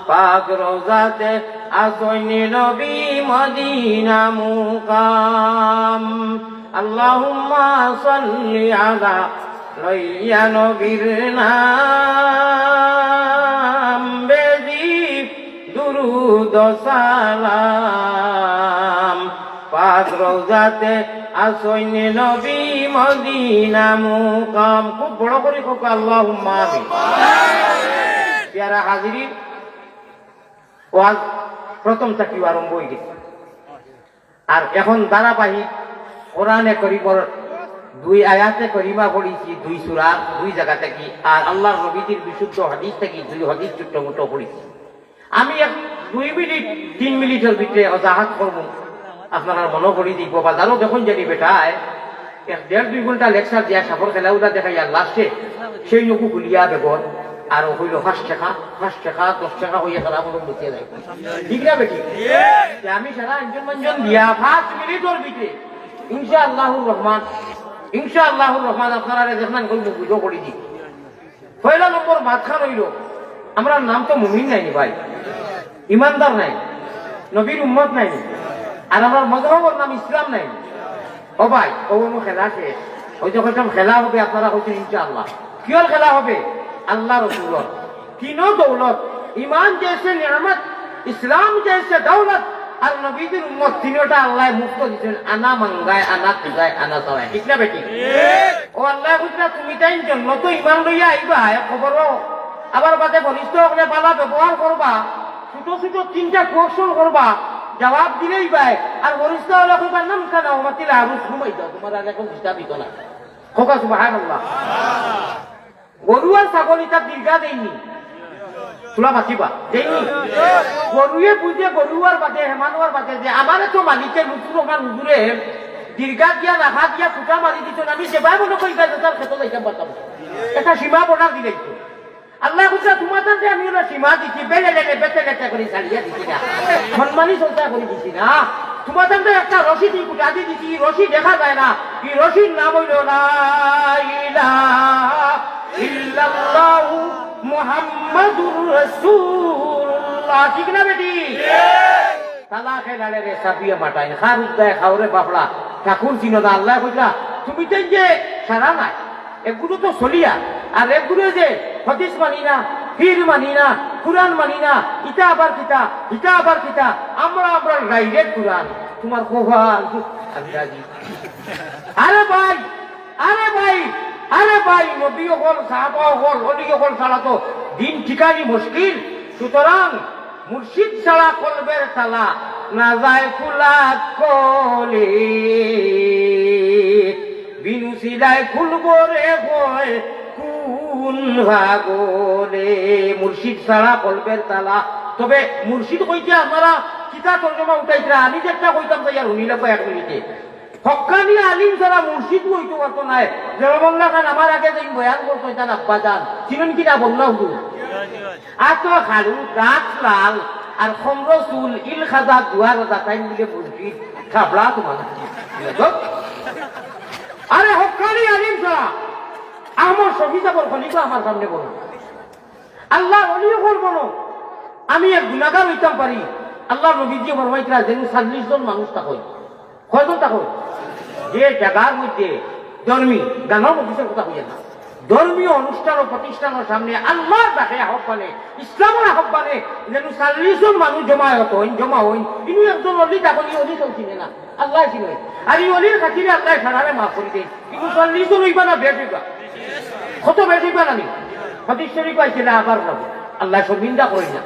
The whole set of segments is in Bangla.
পাক রওজাতে আসনি নবী মদিনা মুকাম আল্লাহুম্মা সাল্লি আলা লইয়া নবীর নাম বেদি দুরুদ সালাম পাক রওজাতে আসনি নবী মদিনা মুকাম খুব বড় করে হোক আল্লাহুম্মা আমিন প্যারা হাজিরিন ওয়াজ প্রথম থেকে আরম্ভ হয়ে গেছে আর এখন ধারাবাহিক কোরআনে করিমর 2 আয়াতে করিমা পড়েছি 2 সূরা 2 জায়গা থেকে আর আল্লাহর নবীর বিশুদ্ধ হাদিস থেকে 2 হাদিস ছোট মোটো পড়েছি আমি 2 মিনিট 3 মিনিটের ভিতরে ওজাহাত করব আপনারা মনে করি দিব বাজারও যখন জানি বেটায় 1.5-2 ঘন্টা লেকচার দিয়া সাফর খেলাউলা দেখাইয়া লাস্টে সেই নকু খুলিয়া দেবর আর হইল 5 টাকা 10 টাকা হইয়া খারাপ মতো বসিয়ে যায় ঠিক না বেটি আমি সারা অঞ্জন দিয়া 5 মিনিটের ভিতরে ইনশাআল্লাহুর রহমান আপনারা দেখলেন কইব বুঝো করি দি পয়লা নম্বর মাঝখান হইল আমরা নাম তো মুমিন নাই ভাই ইমানদার নাই নবীর উম্মত নাই আর আমার মযহবের নাম ইসলাম নাই ও ভাই কোনো খেলা শেষ ওই যখন খেলা হবে আপনারা হচ্ছেন ইনশাআল্লাহ কিয়র খেলা হবে আল্লাহ রসুল তিনো দৌলত ইমান জैसे নিয়ামত ইসলাম जैसे দৌলত আর নবীদের উম্মত তিনটা আল্লাহ মুক্ত দিয়েছেন আনা মাঙ্গায় আনা খুজায় আনা সবাই ঠিক না বেটি ও আল্লাহ বুঝলা তুমি তাই জন্য তো ইমান লইয়া আইবা খবর আবার বাদে বলিষ্ঠ হলে বালা ব্যবহার করবা ছোট ছোট 3টা কোশ্চেন করবা জবাব দিলেই ভাই আর বলিষ্ঠ হলে কইবা নাম কানা ও মাতিলা আর ঘুমাই দাও তোমার আগে কোন হিসাবই না খোকা সুবহানাল্লাহ গরু আর ছাগল এটা দীর্ঘা দেয়নি তোলা বাঁচিবা দেয়নি গরুয়ে বুঝে গরুয়ার বাদে হেমানোয়ার বাদে যে আমার তো মালিকের নুচুর আমার নুচুরে দীর্ঘা দিয়া রাখা দিয়া ফুটা মারি দিত আমি সেবাই মনে করি তার ক্ষেত্রে যাইতাম পারতাম একটা সীমা বর্ডার দিলেই তো আল্লাহ বুঝলা তোমার তাতে আমি ওরা সীমা দিচ্ছি বেলে লেগে বেঁচে লেচা করে চালিয়ে দিচ্ছি না সম্মানী চর্চা করে দিচ্ছি না তোমার তাতে একটা রশি দিয়ে গুটা দিয়ে দিচ্ছি রশি দেখা যায় না কি রশির নাম হইল লা ইলাহা ইল্লাল্লাহু মুহাম্মাদুর রাসূলুল্লাহ ঠিক না বেটি তালা খেলালে রে সাবিয়া মাটাই খারুদ দেয় খাওরে বাপড়া ঠাকুর চিনো না আল্লাহ কইলা তুমি তো যে সারা নাই এগুলো তো চলিয়া আর এগুলো যে হাদিস মানি না পীর মানি না কুরআন মানি না ইটা আবার কিতা আমরা ডাইরেক্ট কুরআন তোমার কোভাল আন্দাজি আরে ভাই নবী হল সাহাবা হল ওলি হল ছাড়া তো দিন ঠিকানি মুশকিল সুতরাং মুর্শিদ ছাড়া কলবের তালা না যায় খোলা কলে বিনু সিলাই খুলবো রে হয় কোন ভাগরে মুর্শিদ ছাড়া কলবের তালা তবে মুর্শিদ কইতে আপনারা কিতা তর্জমা উঠাইছে আমি যেটা কইতাম তাই আর উনিলা 1 মিনিটে হক্কানি আলিম যারা মুর্শিদ হইতে পারতো নাই জয়বল্লা খান আমার আগে যে বয়ান করতো এটা আব্বা জান চিনেন কিনা বললা হুজুর এত খালু দাঁত লাল আর খম্র চুল ইল খাজা দুয়া রাজা তাই মিলে মুর্শিদ খাবলা তোমার আরে হক্কানি আলিম যারা আমার সহিদাবর খলিফা আমার সামনে বলো আল্লাহ ওলিও বলবো না আমি এক গুনাহগার হইতাম পারি আল্লাহ নবী দিয়ে ফরমাইতরা যেন 40 জন মানুষ থাকই কয়জন থাকই যে জায়গার মধ্যে ধর্মী গানের মধ্যে কথা হইয়া না ধর্মীয় অনুষ্ঠান ও প্রতিষ্ঠানের সামনে আল্লাহর ডাকে আহ্বানে ইসলামের আহ্বানে যেন 40 জন মানুষ জমা হইন ইনি একজন অলি থাকনি অলি তো চিনে না আল্লাহ চিনে আর এই অলির খাতিরে আল্লাহ সারারে মাফ করে দেয় কিন্তু 40 জন হইবা না বেশিবা কত বেশিবা না হাদিস শরীফ আছে না আবার আল্লাহ শর্মিন্দা করেন না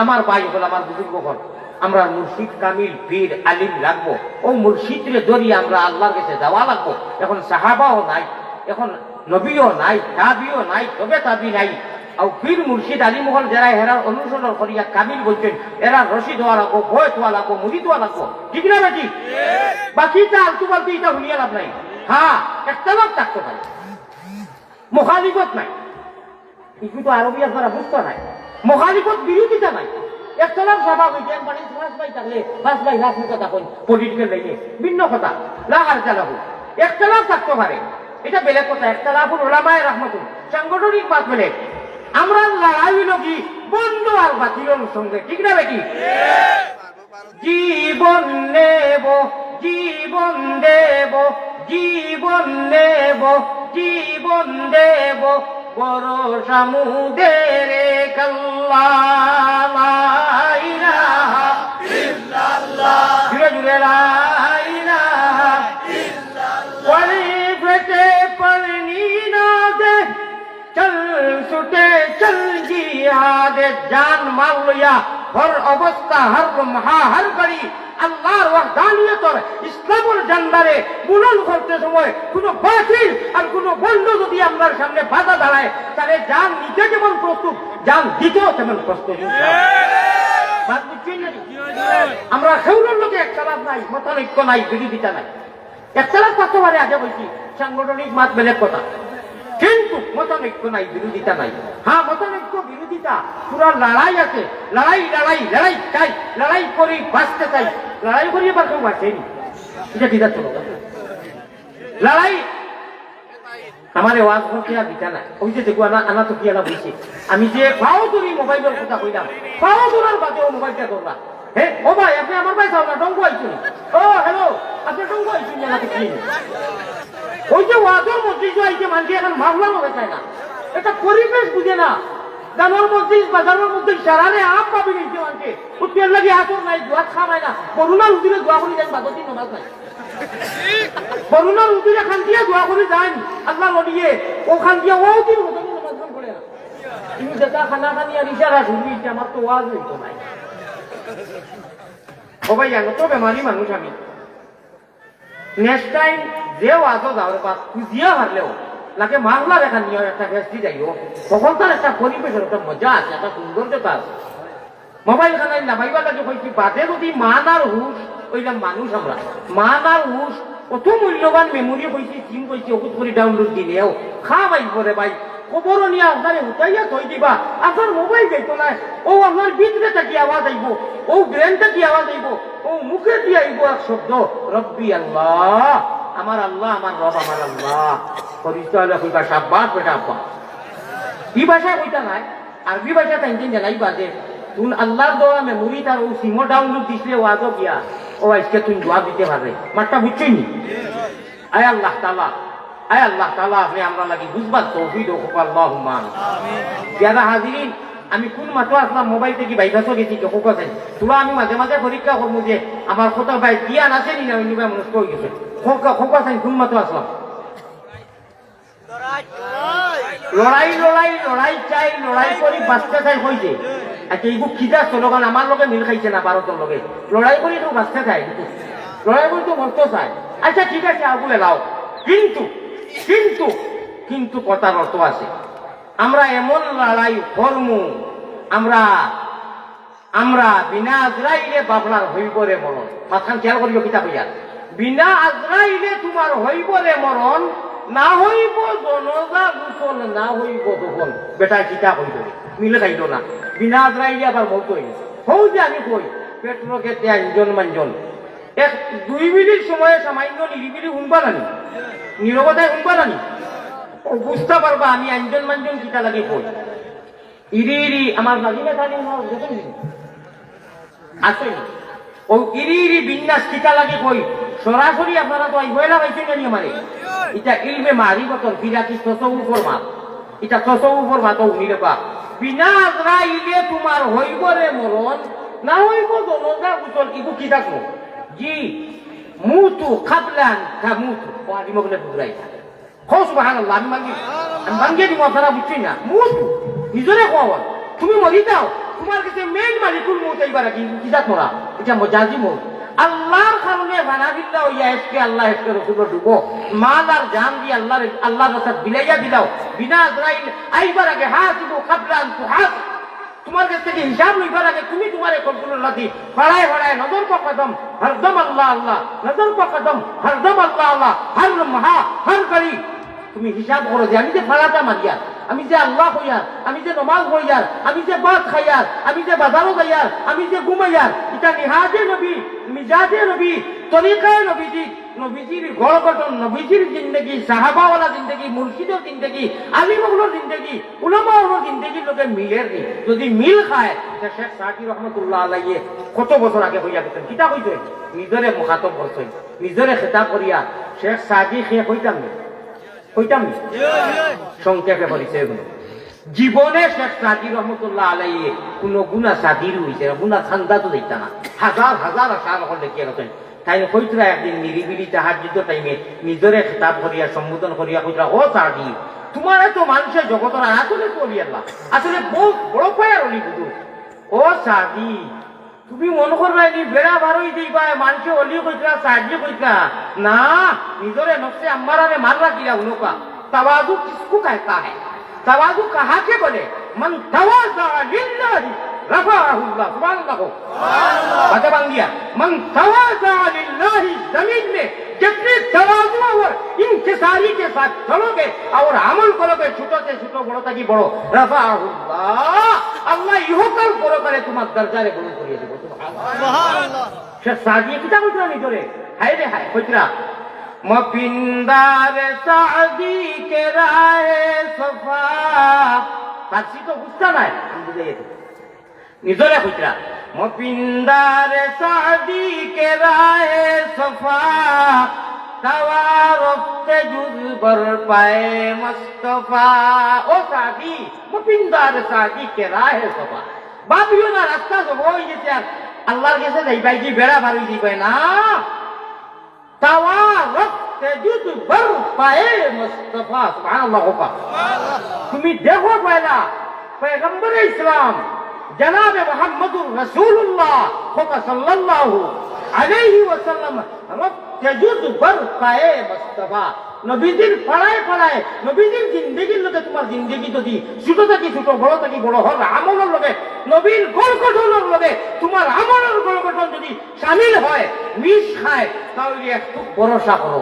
আমার ভাই হল আমার বুজুর্গ হল আমরা মুর্শিদ কামিল পীর আলিম লাগবো ও মুর্শিদরে জড়িয়ে আমরা আল্লাহর কাছে যাওয়া লাগবো এখন সাহাবাও নাই এখন নবীও নাই তাবিও নাই তবে তাবি নাই আর পীর মুর্শিদ আলিম হল যারা এরা অনুসরণ করিয়া কামিল বলছেন এরা রশিদ হওয়া লাগবো বয় হওয়া লাগবো মুরিদ হওয়া লাগবো ঠিক না বেটি বাকিটা আলতু পালতু এটা শুনিয়া লাভ নাই হ্যাঁ একটা লোক থাকতে পারে মুখালিফত নাই কিন্তু আরবি আপনারা বুঝতে নাই মুখালিফত বিরোধিতা নাই একতলাপ স্বাভাবিক একবারে 5 ভাই থাকলে 5 ভাই রাজনীতি কথা কই পলিটিক্যাল লাইনে ভিন্ন কথা লাগার চালাবো একতলাপ থাকতে পারে এটা বেলেগ কথা একতলাফুল উলামায়ে রাহমাতুল সাংগঠনিক বাদ বেলেগ আমরা লড়াই হইল কি বন্ধ আর বাতিলের সঙ্গে, ঠিক না বেটি? জীবন নেব, জীবন দেব, জীবন নেব, জীবন দেব, বড় সমুদের কাল্লা, ইলাহা ইল্লাল্লাহ, জুড়ে জুড়ে লা ইলাহা ইল্লাল্লাহ, ওয়ালি ফতে পড়নি না দে, চল ছুটে চল জিহাদে, জান মাল লইয়া হর অবস্থা হর লম্হা হর ঘড়ি আল্লাহর ওয়াহদানিয়তর ইসলামের জান্দারে বুলন্দ করতে সময় কোন বাতিল আর কোন বন্ধ যদি আমার সামনে বাধা দাঁড়ায়, তাহলে জান নিতে যেমন প্রস্তুত, জান দিতেও তেমন প্রস্তুত। আমরা সেগুলোর লোকে একতলাপ নাই, মতানৈক্য নাই, বিরোধিতা নাই। একতলাপ কত বারে আগে বলছি, সাংগঠনিক মাত বেলেগ কথা, কিন্তু মতানৈক্য নাই, বিরোধিতা নাই। হ্যাঁ, মতানৈক্য বিরোধিতা পুরা লড়াই আছে, লড়াই লড়াই লড়াই চাই, লড়াই করি বাঁচতে চাই, লড়াই করি এবার কেউ বাঁচেনি, এটা ঠিক আছে। লড়াই আমার ওয়াজ করতে দিতা না, ওই যে দেখো আনা তো কি আনা বলছি, আমি যে পাও তুমি মোবাইলের কথা কইলাম, পাও তোলার বাদেও মোবাইলটা করবা। হ্যাঁ ও ভাই, আপনি আমার ভাই চাও না, ডঙ্গু আইসুন। ও হ্যালো, আপনি ডঙ্গু আইসুন না, কি ওই যে ওয়াজের মসজিদ আইছে, মানুষ এখন মামলা হবে চায় না, এটা পরিবেশ বুঝে না। গানোর মসজিদ বাজারের মধ্যে সারারে আপ পাবি নিচ্ছে মানুষকে, উত্তর লাগে আসর নাই, দোয়া খাওয়ায় না, করোনার উদিরে দোয়া করি যান, বাদতি নমাজ নাই, করোনার উদিরে খান দিয়ে দোয়া করি যান, আল্লাহ লড়িয়ে ওখান দিয়ে ও দিন মতন নমাজ গান করে না। তুমি যেটা খানা খানি আর ইশারা শুনবি, আমার তো ওয়াজ হইতো নাই। ও ভাই জানো তো বেমারি মানুষ আমি, নেক্সট টাইম যে ওয়াজও যাওয়ার পর খুঁজিয়া হারলেও লাগে মামলা দেখা নিয়ে একটা ফেস্টি যাইও, তখন তার একটা পরিবেশের একটা মজা আছে, একটা সৌন্দর্যতা আছে। মোবাইল খানায় নামাইবা লাগে হয়েছি বাদে যদি মান আর হুশ, ওইলাম মানুষ আমরা মান আর হুশ কত মূল্যবান মেমোরি হয়েছি, সিম কইছি ওষুধ করে ডাউনলোড দিলেও খা ভাই পরে ভাই খবর নিয়ে আপনারে উঠাইয়া থই দিবা, আপনার মোবাইল যাইতো না, ও আপনার ভিতরে থাকি আওয়াজ আইব, ও ব্রেনটা কি আওয়াজ আইব, ও মুখে দিয়ে আইব এক শব্দ, রব্বি আল্লাহ, আমার আল্লাহ, আমার রব, আমার আল্লাহ। পরিচয় কইবা সাব্বাস বেটা আব্বা, কি ভাষায় কইতা নাই, আরবি ভাষা তাইন জানাইবা যে তুই আল্লাহর দোয়া মেমোরি তার ও সিমো ডাউনলোড দিছিলে ওয়াজও গিয়া, ও আজকে তুই দোয়া দিতে পারবে, মাঠটা বুঝছই নি। আয় আল্লাহ তাআলা, আয় আল্লাহ তাআলা, আপনি আমরা লাগি বুঝবার তৌফিক দাও, আল্লাহুম্মা আমিন। যারা হাজিরিন, আমি কোন মাত্র আসলাম মোবাইল থেকে বাইকাসও গেছি, কেউ কথা তোরা আমি মাঝে মাঝে পরীক্ষা করবো যে আমার কোথাও ভাই জ্ঞান আছে নি না, অন্য মানুষ হয়ে গেছে খোকা চাই, কোন মাত্র আসলাম। লড়াই লড়াই লড়াই চাই, লড়াই করি বাঁচতে চাই হয়েছে। আচ্ছা এইগুলো খিদা স্লোগান আমার লগে মিল খাইছে না, ভারতের লগে লড়াই করি তো বাঁচতে চাই, লড়াই করি তো মরতে চাই। আচ্ছা ঠিক আছে, আগুলে লাও, কিন্তু কিন্তু কিন্তু কথার অর্থ আছে, আমরা এমন লড়াই করমু, আমরা আমরা বিনা আজরাইলে বাবলার হইবরে মরণ, মাঝখান খেয়াল করিও কিতাব হইয়া, বিনা আজরাইলে তোমার হইবরে মরণ, না হইব জনজা গুসল, না হইব দোকন, বেটা কিতাব হইব মিলে খাইল না, বিনা আজরাইলে আবার মরতে হইল। হৌ যে আমি কই পেট্রো খেতে আঞ্জন মাঞ্জন, এক 2 মিনিট সময়ে সামান্য নিরিবিলি শুনবা নানি, নীরবতায় শুনবা নানি, বুঝতে পারবা আমি আঞ্জন মাঞ্জন কিতা লাগে কই। ইরি ইরি আমার লাগিলে থাকি আছে, ও ইরি ইরি বিন্যাস কিতা লাগে কই সরাসরি আপনারা তো আইবই লাগাইছেন জানি আমারে, এটা ইলমে মারিফতর বিরাকি তসawufর মাত, এটা তসawufর মাত নিরবা, বিনা আজরাইলে তোমার হইব রে মরণ, না হইব জনজা গুসল, ইগু কি থাকবো জি মুতু খাবলান কামুতু, ও আদিম বলে বুঝাই থাকে। সুবহানাল্লাহ, আমি ভাঙ্গিয়ে দিব, আপনারা বুঝছেন না, মুতু নিজরে খাওয়া, তুমি মরি যাও, তোমার কাছে মেন মালিকুল মৌত এইবার কি যাক মরা, এটা মজাজি মৌত। আল্লাহর কারণে বানাবিল্লা হইয়া এসকে আল্লাহ এসকে রসুলের ডুবো, মাল আর জান দিয়ে আল্লাহর রাস্তা বিলাইয়া দিলাও, বিনা আজরাইল আইবার আগে হাসিবু কাবলা আন তুহাস, তোমার কাছ থেকে হিসাব লইবার আগে তুমি তোমার কল্পনা দি ফড়ায় ফড়ায় নজর কদম হরদম আল্লাহ আল্লাহ, নজর কদম হরদম আল্লাহ আল্লাহ, হর লম্হা হর ঘড়ি তুমি হিসাব করো যে আমি যে ফাড়াটা মারিয়ার, আমি যে আল্লাহ হইয়ার, আমি যে নমাজ হইয়ার, আমি যে বাদ খাইয়ার, আমি যে বাজারও যাইয়ার, আমি যে ঘুমাইয়ার, এটা নিহাজে নবী মিজাজে নবী তরিকায় নবীজি, নবীজির গড় গঠন, নবীজির জিন্দগি, সাহাবাওয়ালা জিন্দগি, মুর্শিদের জিন্দগি, আলিমগুলোর জিন্দগি, উলামাওয়ালার জিন্দগির লোকে মিলের নি। যদি মিল খায় শেখ সাদি রহমতুল্লাহ আলাইহি কত বছর আগে হইয়া গেছেন, কিতা কইছেন, নিজরে মুখাতব করছেন, নিজরে খেতাব করিয়া শেখ সাদি খেয়ে কইতাম নি, কইতাম নি, সংক্ষেপে করিছে এগুলো। জীবনে শেখ সাদি রহমতুল্লাহ আলাইহি কোন গুণা সাদির হইছে না, গুণা খান্দা তো দিতা না, হাজার হাজার আশা রকম দেখিয়া গেছেন। তাই কইতরা একদিন নিরিবিলি তাহাজ্জুদ টাইমে নিজরে খেতাব করিয়া সম্বোধন করিয়া কইতরা, ও সাদি তোমার এত মানুষের জগতের আসলে বলি আল্লাহ, আসলে বহুত বড় পায়ার অলি বুধু। ও সাদি তুমি মনে করবে নি বেড়া বারোই দিবা মানুষে অলি কইতরা, সাহায্য কইতরা না, নিজরে নফসে আম্মারারে মার রাখিলা উনকা। তাওয়াজু কিসকু कहता है, তাওয়াজু কাহাকে বলে, মান তাওয়াজা লিল্লাহি রাফাহুল্লাহ, সুবহানাল্লাহ সুবহানাল্লাহ। বাতা বাংলিয়া মান তাওয়াজা লিল্লাহি, जमीन में जितने तवाज़ु और इंकिसारी के साथ चलोगे और अमल करोगे, छोटो से छोटो बड़ो तक बड़ो, रफाहुल्लाह, अल्लाह इहो कल करो करे तुम्हार दर्जारे बुलंद करिए देबो, सुबहानाल्लाह। शेख सादी किता कइतरा নি তোরে, হায় রে হায় কইতরা, मपिंदार सादी के राहे सफा, फारसी तो बुझता ना, हम बुझाइए तो নিজরে কইতরা, मपिंदार सादी के राहे सफा, तवारफ्ते जुज बर पाए मुस्तफा। ओ सादी मपिंदार सादी के राहे सफा, बाबियो ना रास्ता जो वो ये अल्लाह के से जाइबाई जी बेड़ा भारी दिबाई ना, तवारफ्ते जुज बर पाए मुस्तफा, सुबहानाल्लाह होगा। তুমি দেখো পয়লা पैगंबर इस्लाम जनाब मोहम्मदुर रसूलुल्लाह सल्लल्लाहु अलैहि वसल्लम रफ्तेजुद बर पाए मुस्तफा, নবীজির পড়ায় পড়ায় নবীজির জিন্দেগির লোকে তোমার জিন্দেগি যদি ছোট থাকি ছোট, বড় থাকি বড় হল, আমলের লোকে নবীর গড় গঠনের লোকে তোমার আমলের গড় গঠন যদি শামিল হয়, মিশ খায়, তাহলে একটু ভরসা করো।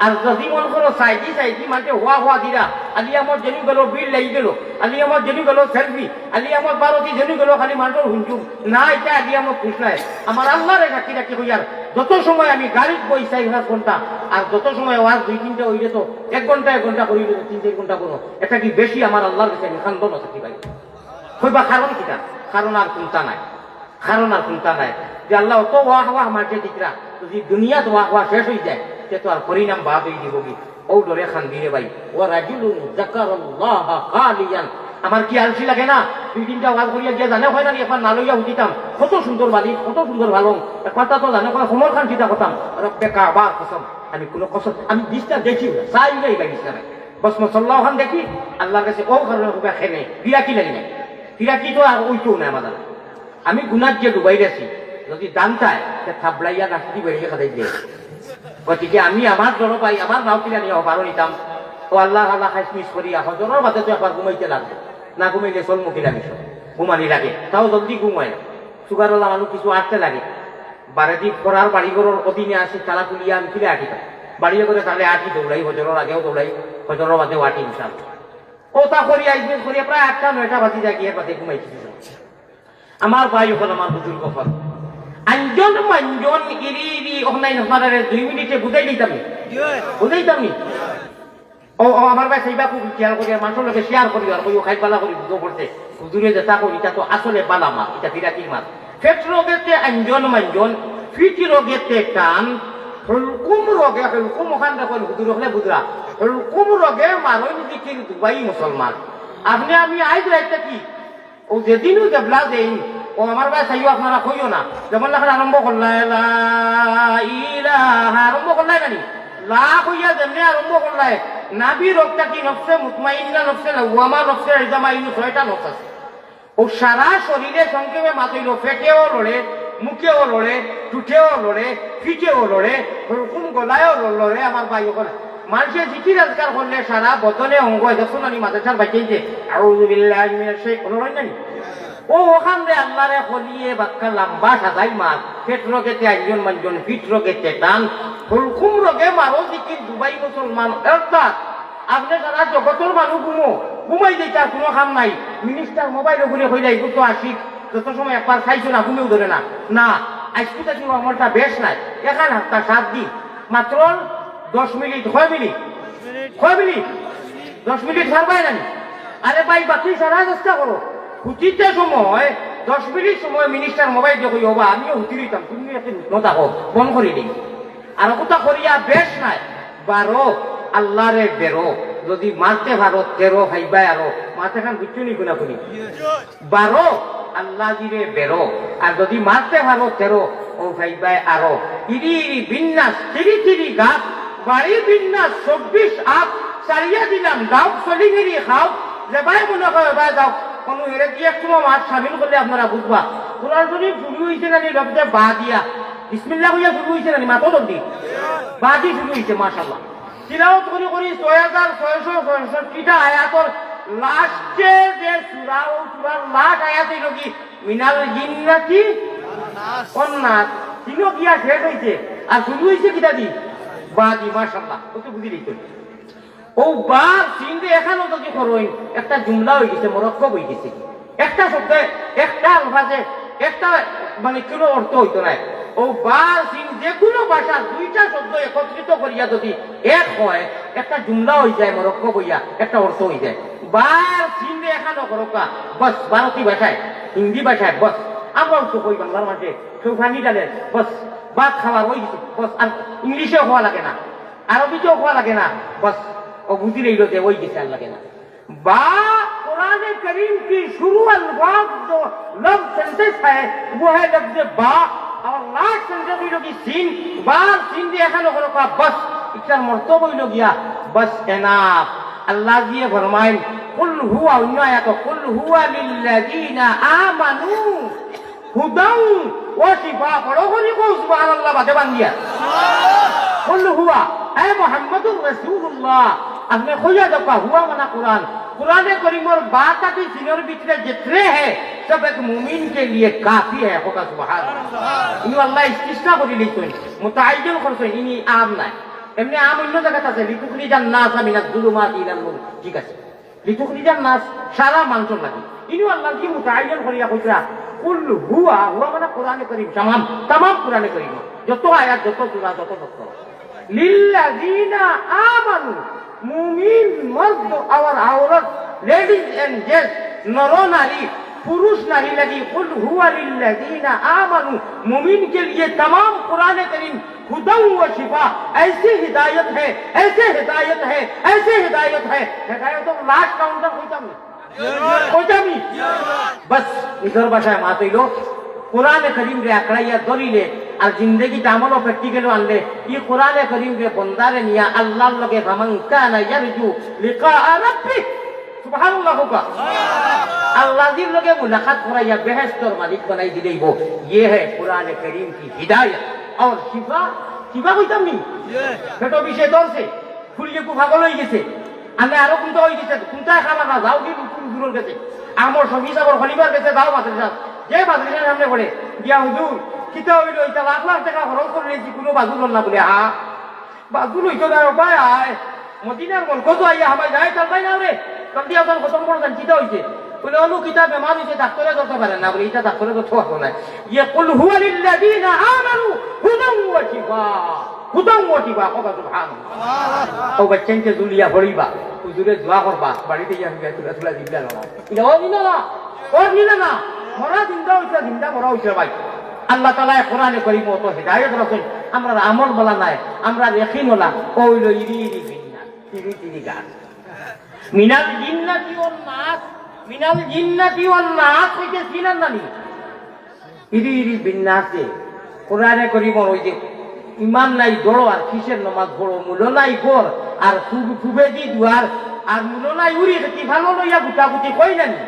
আর যদি মনে করো সাইডি সাইডি মানে হওয়া হওয়া দিরা, আলি আমার জেনি গেল বিল লাগি গেল, আলি আমার জেনি গেল সেলফি, আলি আমার বারোটি জেনি গেল খালি মানুষের হুঞ্চুম না, এটা আলি আমার খুশ নাই। আমার আল্লাহরে রাখি রাখি হইয়ার যত সময় আমি গাড়িত বই 4 ঘন্টা, আর যত সময় ওয়াজ 2-3টা হয়ে যেত 1 ঘন্টা 1 ঘন্টা করি, 3-4 ঘন্টা করো, এটা কি বেশি আমার আল্লাহর কাছে আমি খান্দ না থাকি ভাই কইবা। কারণ কিটা, কারণ আর চিন্তা নাই, কারণ আর চিন্তা নাই যে আল্লাহ অত ওয়াহ ওয়াহ মারছে দিকরা, যদি দুনিয়াত ওয়াহ ওয়াহ শেষ হয়ে যায় সে তো আর পরিণাম বাদ হয়ে দিব কি। ও ডরে খান দিয়ে ভাই, ও রাজুলুন যাকারাল্লাহ খালিয়ান, আমার কি আলসি লাগে না, 2-3টা ওয়াজ করিয়া গিয়া জানে হয় না, একবার না লইয়া উঠিতাম, কত সুন্দর বাড়ি, কত সুন্দর ভালো, একবারটা তো জানে কোনো সমর খান চিন্তা করতাম, রব্বে কাবা কসম, আমি কোনো কসম আমি দিশটা দেখি না, চাইলেই লাগিস না, বস মসল্লাহ খান দেখি আল্লাহর কাছে ও কারণে খেয়ে ফিরাকি লাগে না, ফিরাকি তো আর ওইটাও নাই আমাদের। আমি গুনার যে ডুবাই গেছি, যদি দান চায় সে থাবলাইয়া নাস্তি বেরিয়ে খাদাই দিয়ে, গতিকে আমি আমার জলপাই আমার নাও কিনা নিয়ে অপারও নিতাম, ও আল্লাহ আল্লাহ খাইস মিস করিয়া হজরের বাদে তো একবার ঘুমাইতে লাগবে, না ঘুমাইলে চল মুখিলা মিশ ঘুমানি লাগে, তাও জলদি ঘুমায় না, সুগারওয়ালা মানুষ কিছু আসতে লাগে, বারেদি পড়ার বাড়িঘরের অধীনে আসি তালা তুলিয়া আমি ফিরে আঁটিতাম, বাড়িয়ে করে তাহলে আঁটি দৌড়াই, হজরের আগেও দৌড়াই, হজরের বাদেও আঁটি ইনশাল, ও তা করিয়া ইজমেল করিয়া প্রায় 8টা-9টা বাজি যায় গিয়ে বাদে ঘুমাইছি। আমার ভাই হল আমার বুজুর্গ হল আঞ্জন মাঞ্জন ইরি ইরি ওখানে 2 মিনিটে বুঝাই দিতাম, বুঝাইতাম নি। ও আমার ভাই সেইবা খুব খেয়াল করি, মানুষের লোকে শেয়ার করি, আর ওই খাই পালা করি বুঝো পড়ছে হুজুরে যেটা করি তা তো আসলে বালা মাছ, এটা ফিরাকির মাছ। ফেট রোগেতে আঞ্জন মাঞ্জন, ফিটি রোগেতে টান, হলকুম রোগে হলকুম ওখান দেখো হুজুর হলে বুঝরা, হলকুম রোগে মারই দিকে দুবাই মুসলমান। আপনি আমি আইজ রাইতে কি ও যেদিনও দেবলা দেই, ও আমার ভাই চাইও আপনারা কইও না, যেমন লেখার আরম্ভ করলাই আরম্ভ করলাই নানি লা কইয়া যেমনি আরম্ভ করলাই, নাবি রোগটা কি নফসে মুতমাইন্না, নফসে লাওয়ামা, নফসে রিজামাইনু, 6টা নফস আছে। ও সারা শরীরে সংক্ষেপে মাতইল, ফেটেও লড়ে, মুখেও লড়ে, টুঠেও লড়ে, ফিটেও লড়ে, হুকুম গলায়ও লড়ে। আমার ভাই ওখানে মানুষের জিকির আজকার করলে সারা বদনে অঙ্গ দেখুন, আমি মাদ্রাসার বাচ্চাইছে আউযু বিল্লাহি মিনাশ শাইতানির রাজিম, ও ওখান রে আল্লাহরে খলিয়ে বাক্কা লম্বা সাদাই মাছ, পেট রোগেতে আঞ্জন মাঞ্জন, পিঠ রোগেতে টান, হুলকুম রোগে মারো জিকির দুবাই মুসলমান। অর্থাৎ আপনি সারা জগতের মানুষ ঘুমাই দিতে আর কোনো কাম নাই, মিনিস্টার মোবাইল ঘুরে হয়ে যায় তো আসি, যত সময় একবার খাইছো না ঘুমেও ধরে না, না আজকে থাকি আমলটা বেশ নাই এখান হাফতা 7 দিন মাত্র 10 মিনিট 6 মিনিট 10 মিনিট ছাড়বাই না আরে ভাই বাকি সারা চেষ্টা করো হুতিতে সময় 10 মিনিট সময় মিনিস্টার মোবাইল দেখো হবা আমিও হুতি দিতাম তুমি একটা নতাকো বন্ধ করে দিই আর কোথা করিয়া বেশ নাই 12 আল্লাহরে বেরো যদি মারতে পারো 13 ভাইবাই আরো মাথা খান বুঝছো নি কোনা কোনি 12 আল্লাহ জিরে বেরো আর যদি মারতে পারো 13 ও ভাইবাই আরো ইরি বিন্যাস তিরি গাছ বাড়ি বিন্যাস 24 আপ সারিয়া দিলাম দাও চলিগিরি খাও যে ভাই মনে করে ভাই যাও কোনো এর দিয়ে একটু মাছ সামিল করলে আপনারা বুঝবা কোরআন শরীফ শুরু হয়েছে না নি লফজে বা দিয়া বিসমিল্লাহ হইয়া শুরু হয়েছে না নি মাতো লফজি বা দিয়ে শুরু হয়েছে মাশাআল্লাহ তিলাওয়াত করি 6666টা আয়াতর লাস্টে যে সূরা ও সূরার লাস্ট আয়াতে কি মিনাল জিন্নাতি ওয়ান নাস তিনো গিয়া শেষ হইছে আর শুরু হইছে কিটা দি বাদি মাশাআল্লাহ কত বুঝি দিত ও বার সিনদে এখানে তো কি করই একটা জুমলা হই গেছে মুরাক্কাব হই গেছে একটা শব্দে একটা আলফাজে একটা মানে কোনো অর্থ হইতো না ও বার সিন যে কোনো ভাষা দুইটা শব্দ একত্রিত করিয়া যদি এক হয় একটা জুমলা হই যায় মুরাক্কাব হইয়া একটা অর্থ হই যায় বার সিনদে এখানে করকা বাস ভারতীয় ভাষায় হিন্দি ভাষায় বাস আমরাও তো কই বাংলার মাঝে সুফানি ডালে বাস ভাত খাওয়ার হয়ে গেছে বাস আর ইংলিশেও হওয়া লাগে না আরবিতেও হওয়া লাগে না বাস ও বুঝি রইল যে ওই গেছে আর লাগে না বা कुरान करीम की शुरू अल्फाज जो लफ्ज सेंटेंस है वो है लफ्ज बा और लास्ट सेंटेंस ही लोगी सीन बार सीन दे एखन ओखन का बस इतना मर्तबा हইল গিয়া बस एनाफ अल्लाह जी फरमाएन कुल हुआ उन्नाया तो कुल हुआ लिल्लजीना आमानू हुदाउ व शिफा पढ़ो को सुभान अल्लाह बाते बांध दिया कुल हुआ ऐ मोहम्मदुर रसूलुल्लाह आपने खोजा दफा हुआ मना कुरान कुरान करीम और बात की सिनोर बीच जितने हैं सब एक मुमीन के लिए काफी है होगा सुभान अल्लाह इन अल्लाह इस्तिस्ना করে লিখছেন মুতাআইয়িন করছেন ইনি আম নাই এমনি আম অন্য জায়গা আছে লিতুখরিজান নাস মিনাজ যুলুমাতি ইলাল নূর ঠিক আছে লিতুখরিজান নাস সারা মানুষ লাগে ইনি আল্লাহ কি মুতাআইয়িন করিয়া কইরা কুল হুয়া মানে কুরআনে করিম तमाम কুরআনে করিম যত আয়াত যত সূরা যত তথ্য লিল্লাযিনা আমানু মুমিন মর্দ और औरत लेडीज एंड जेंट्स नरो नारी पुरुष नारी लगी कुल हुआ लिल्लज़ीना आमनू मुमिन के लिए तमाम कुरान करीम हुदा व शिफा ऐसी हिदायत है ऐसे हिदायत है ऐसे हिदायत है हिदायत तो लास्ट काउंटर कोई बस इधर भाषाয় মাতইলো कुरान करीम रे आकड़ाइया दलिले और जिंदगी तामलो प्रैक्टिकल आनले ये कुरान करीम रे बंदारे निया अल्लाह लगे फमन काना यरजू लिका रब्बी सुभान अल्लाह का अल्लाह दिन लगे मुलाकात कराया बेहश्त और मालिक बनाई दिलेइबो ये है कुरान करीम की हिदायत और शिफा शिफा কইতাম নি সেটা বিষয় দরছে ফুলিয়ে কো পাগল হই গেছে আমি আরো কোনটা হই গেছে কোনটা খাবার না যাও কি দূর গেছে আমর সবই সাবর খলিবার গেছে দাও মাদ্রাসা যে মাদ্রাসার সামনে পড়ে গিয়া হুজুর কিতা হইলো এটা লাখ লাখ টাকা খরচ করে নিয়েছি কোনো বাজুল না বলে বাজুল হইতো না ভাই আয় মদিনার মন কত আইয়া হামাই যায় তার ভাই না রে কাল দিয়া তখন খতম করে দেন কিতা হইছে বলে অনু কিতা বেমার হইছে ডাক্তারে ধরতে পারে না বলে এটা ডাক্তারে তো ঠোয়া না ইয়া কুল হুয়া লিল্লাযিনা আমানু হুদাও ওয়া শিফা কবা সুবহানাল্লাহ ও বাচ্চাকে দুলিয়া ভরিবা হুজুরে দোয়া করবা বাড়িতে গিয়া তুলা দিলা না এটা ও দিলা না মরা জিন্দা হইছে জিন্দা মরা হইছে ভাই আল্লাহ তাআলা কোরআনে করিম তো হিদায়াত রাখেন আমরা আমল বলা নাই আমরা ইয়াকিন ওলা কইলো ইরি বিন্নাস তিরি গাছ মিনাল জিন্নাতি ওয়ান নাস হইতে চিনান জানি ইরি বিন্নাসে কোরআনে করিম ওই যে ইমান নাই দড়ো আর কিসের নামাজ পড়ো মূল নাই পর আর ফুবে দি দুয়ার আর মূল নাই উড়ি কি ভালো লইয়া গুটাগুটি কই জানি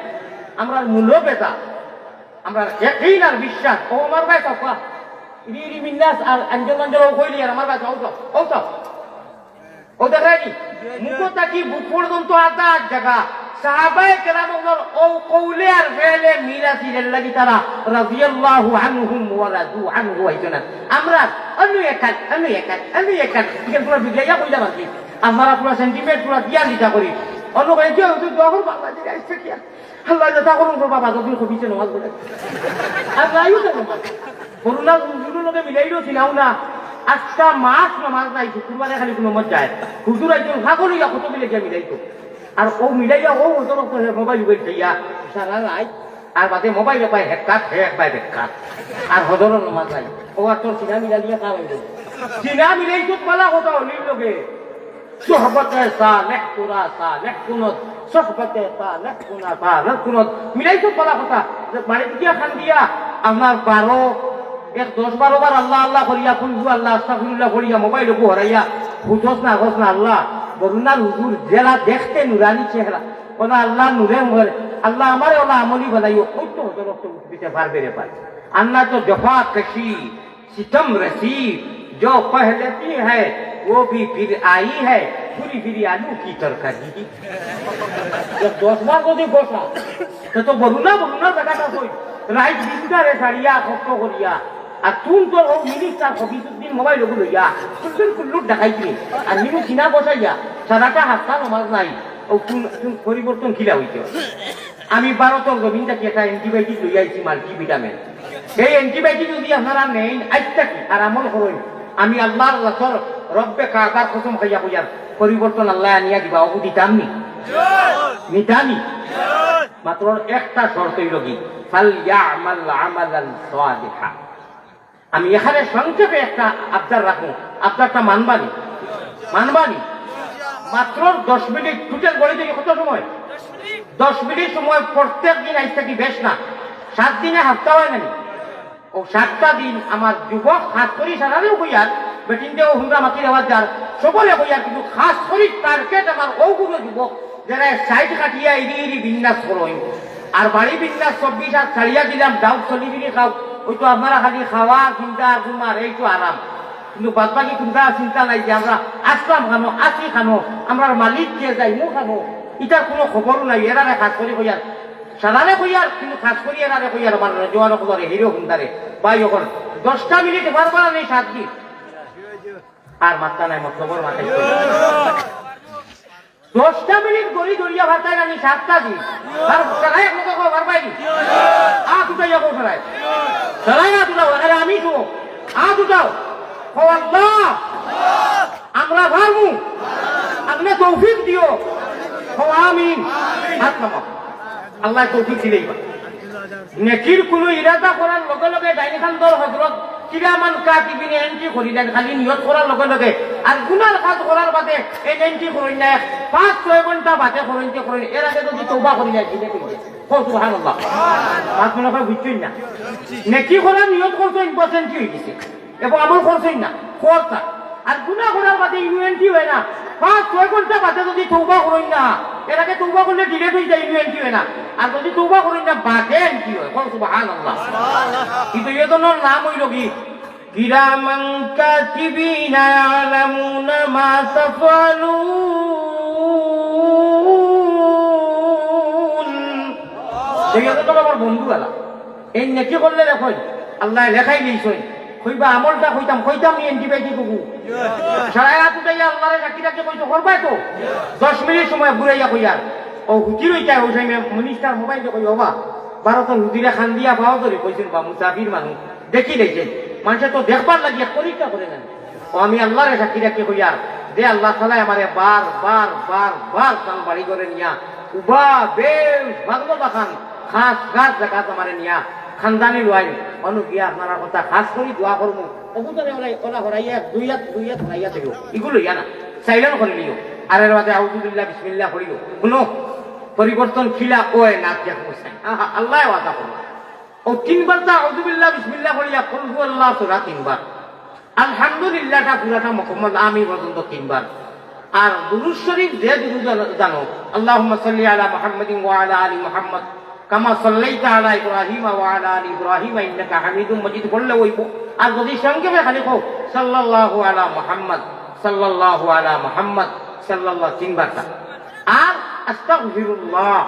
আমরা মূল বেটা আমরা ইয়াকিন আর বিশ্বাস ও আমার ভাই সফা ইরি বিন্নাস আর আঞ্জল কইলি আর আমার ভাই ও দেখাইনি মুখটা কি বুক পর্যন্ত আধা জায়গা সাহাবায়ে কেরামদের ও কওলে আর ফেলে মিরাসিলের লাগি তারা রাদিয়াল্লাহু আনহুম ওয়া রাদু আনহু হইতনা আমরা অন্য একাত ঠিক পুরো বিগলাইয়া কইলা বাকি আমরা পুরো সেন্টিমেন্ট পুরো দিয়া লিখা করি অন্য কই যে তুই দোয়া কর বাবা দিরা আইছে কি আল্লাহ যা করুন বাবা যদি কবিছে নামাজ পড়ে আল্লাহ ইউ করোনা হুজুরের লগে মিলাইলেও চিনাও না আজকা মাস নামাজ নাই শুক্রবারে খালি কোনো মত যায় হুজুর একজন ভাগল ইয়া কত মিলে গিয়া মিলাইতো আর ও মিলাইয়া ও ওজন মোবাইল উবেল যাইয়া সারা রাত আর বাদে মোবাইলে পায় হেকাত হেক পায় বেকাত আর হজর নামাজ নাই ও আর তোর চিনা মিলাইয়া কাম হইল চিনা মিলাইতো পালা কথা হলির লগে সোহবতে সালেহ কুরা সালেহ কুনত সোহবতে সালেহ কুনা সালেহ কুনত মিলাইতো পালা কথা মানে দিয়া খান দিয়া আপনার 10-12 বার আল্লাহ আল্লাহ করিয়া কুলহু আল্লাহ আস্তাগফিরুল্লাহ করিয়া মোবাইল ওপর হরাইয়া হুজস না আল্লাহ বরুণার হুজুর জেলা দেখতে নুরানি চেহারা ওনা আল্লাহ নূরে মরে আল্লাহ আমারে ওলা আমলি বানাইও ওই তো হজর রক্ত দিতে পারবে রে পারে আল্লাহ তো জফা কশি सितम रसी जो पहलती है वो भी फिर आई है पूरी फिरी आलू की तरकारी जब 10 बार को बसा तो बरुना জায়গাটা কই রাইট বিস্তারে সারিয়া কষ্ট করিয়া আর তুম তোর ও মিনিস্টার হবিসুদ্দিন মোবাইল ওগুলো ইয়া কুল্লু দেখাইছি আর নিমু চিনা বসাইয়া সারাটা হাসতা নামাজ নাই ও পরিবর্তন খিলা হইতে আমি ভারতের জমিনটাকে একটা অ্যান্টিবায়োটিক লই আইছি মাল্টিভিটামিন সেই অ্যান্টিবায়োটিক যদি আপনারা নেই আজটা কি আর আমল করুন আমি আল্লাহর রাসূল রব্বে কাবার কসম খাইয়া কইয়ার পরিবর্তন আল্লাহ আনিয়া দিবা ও দিতাম নি নিতানি মাত্র একটা শর্তই লগি ফাল ইয়ামাল আমালান সালিহা আমি এখানে সংক্ষেপে একটা আবদার রাখবো আবদারটা মানবানি মাত্র 10 মিনিট টুটেল বলে দিই কত সময় 10 মিনিট সময় প্রত্যেক দিন আইসা কি বেশ না 7 দিনে হাফতা হয় নানি ও 7টা দিন আমার যুবক হাত করি সারালেও কইয়ার বেটিন দেও হুমরা মাটির আওয়াজ যার সকলে কইয়ার কিন্তু খাস করি টার্গেট আমার ওগুলো যুবক যারা সাইড কাটিয়া ইরি বিন্যাস করোই আর বাড়ি বিন্যাস 24 আর ছাড়িয়া দিলাম ডাউট চলিবিনি খাও ওই তো আপনারা খালি খাওয়া চিন্তা ঘুমার এই তো আরাম কিন্তু বাদ বাকি চিন্তা নাই যে আমরা আসলাম খানো আসি খানো আমরা মালিক কে যাই মু খানো এটার কোনো খবরও নাই এরারে খাস করি কইয়ার সাধারণে কইয়ার কিন্তু খাস করি এরারে কইয়ার আমার জোয়ানো খবরে হিরো হুন্দারে বাই যখন 10টা মিনিট বারবার নেই 7 দিন আর মাত্রা নাই খবর মাথায় 10টা মিনিট গড়ি দড়িয়া ভাতায় জানি 7টা দিন আর সারাই এক লোক খবর পাইনি দুটাই যাবো সারাই না দুটাও আরে আমি তো দুটাও ও আল্লাহ আমরা পারবো আপনি তৌফিক দিও ও আমিন হাত নামাও আল্লাহ তৌফিক দিলেই বা নেকির কোনো ইরাদা করার লগে লগে ডাইনিখান দল হজরত কিরামান কাতিবিনে এন্ট্রি করিলেন খালি নিয়ত করার লগে লগে আর গুনার কাজ করার বাদে এই এন্ট্রি করেন না 5-6 ঘন্টা বাদে করেন এর আগে যদি তওবা করি যায় দিলে কইছে ও সুবহানাল্লাহ পাঁচ মনে করে বুঝছেন না নেকি করার নিয়ত করছেন ইম্পর্টেন্ট হয়ে গেছে এবং আমল করছেন না করতা আর গুনাহ করার বাদে ইউএনটি হয় না 5-6 ঘন্টা বাদে যদি তওবা করেন না এর আগে তওবা করলে ডিলেট হয়ে যায় ইউএনটি হয় না আর যদি তওবা করেন না বাদে এন্ট্রি হয় সুবহানাল্লাহ কিন্তু এর জন্য নাম হইল কি কিরামান কাতিবিনা ইয়ালামুনা মা তাফআলুন যেটা তো আমার বন্ধু আলা এই নেকি করলে দেখুন আল্লাহ লেখাই দিয়েছেন কইবা আমলটা কইতাম নি অ্যান্টিবায়োটিক কুকু সারা রাত উঠাইয়া আল্লাহরে রাখি কইতো করবাই তো 10 মিনিট সময় ঘুরাইয়া কইয়ার ও হুতি রইতা ওই টাইমে মিনিস্টার মোবাইল কই বাবা ভারতের হুতিরা খান দিয়া পাওয়া ধরে কইছেন বা মুসাফির মানুষ দেখি লইছেন মানুষে তো দেখবার লাগিয়া পরীক্ষা করে নেন ও আমি আল্লাহরে সাক্ষী রাখি কইয়ার যে আল্লাহ তাআলা আমারে বার কাল বাড়ি করে নিয়া উবা বেল ভাগলো বাখান খাস জাকাত আমারে নিয়া খানদানি লয় অনু গিয়া আপনারা কথা খাস করি দোয়া করবো অবুতরে ওলা হরাইয়া দুই হাত হরাইয়া থাকিও এগুলো ইয়া না সাইলেন করে নিও আর এর বাদে আউযুবিল্লাহ বিসমিল্লাহ করিও শুনো পরিবর্তন খিলা ওয়ে না দেখো আল্লাহ ওয়াদা করো ও 3 বার তা আউযুবিল্লাহ বিসমিল্লাহ করিয়া কুল হুয়াল্লাহু সূরা 3 বার আলহামদুলিল্লাহটা পুরাটা মুকম্মল আমি পর্যন্ত 3 বার আর দুরূদ শরীফ যে দুরূদ জানো আল্লাহুম্মা সাল্লি আলা মুহাম্মাদিন ওয়া আলা আলি মুহাম্মাদ কামা সাল্লাইতা আলা ইব্রাহিম ওয়া আলা আলি ইব্রাহিম ইন্নাকা হামিদুম মাজিদ বললে হইব আর যদি সংক্ষেপে খালি কও সাল্লাল্লাহু আলা মুহাম্মাদ সাল্লাল্লাহু 3 বার আর আস্তাগফিরুল্লাহ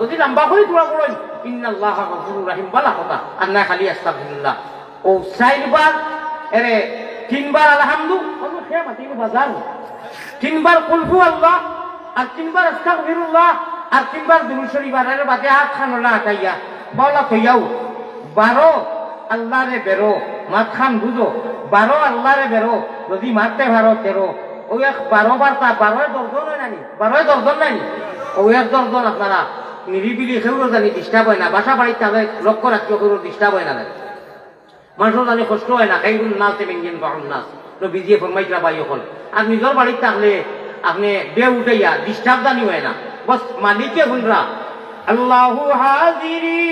যদি লম্বা করে দোয়া করেন ইন্নাল্লাহা গফুরুর রহিম বলা কথা আর না খালি আস্তাগফিরুল্লাহ ও 4 বার এরে 3 বার আলহামদুলিল্লাহ অনু খেয়া মাতিনো বাজার 3 বার কুল হুয়াল্লাহ আর 3 বার আস্তাগফিরুল্লাহ আর 3 বার দুরূদ শরীফ আর বাদে হাত খানো না আটাইয়া বলা কইয়াও 12 আল্লাহরে বেরো মাতখান বুঝো 12 আল্লাহরে বেরো যদি মারতে পারো 13 ওই 12 বার তা 12 দর্জন হয় নানি 12 দর্জন নানি ওই এক দর্জন আপনারা নিরিবিলি সেগুলো জানি ডিস্টার্ব হয় না বাসা বাড়িতে তাহলে লক্ষ্য রাখতে সেগুলো ডিস্টার্ব হয় না মানুষের জানি কষ্ট হয় না খাইগুলো নাচ বেঞ্জিন বাহন নাচ বিজিয়ে ফরমাইতরা বাই হল আর নিজের বাড়িতে থাকলে আপনি বে উঠাইয়া ডিস্টার্ব জানি হয় না বস মালিককে শুনরা আল্লাহু হাজিরি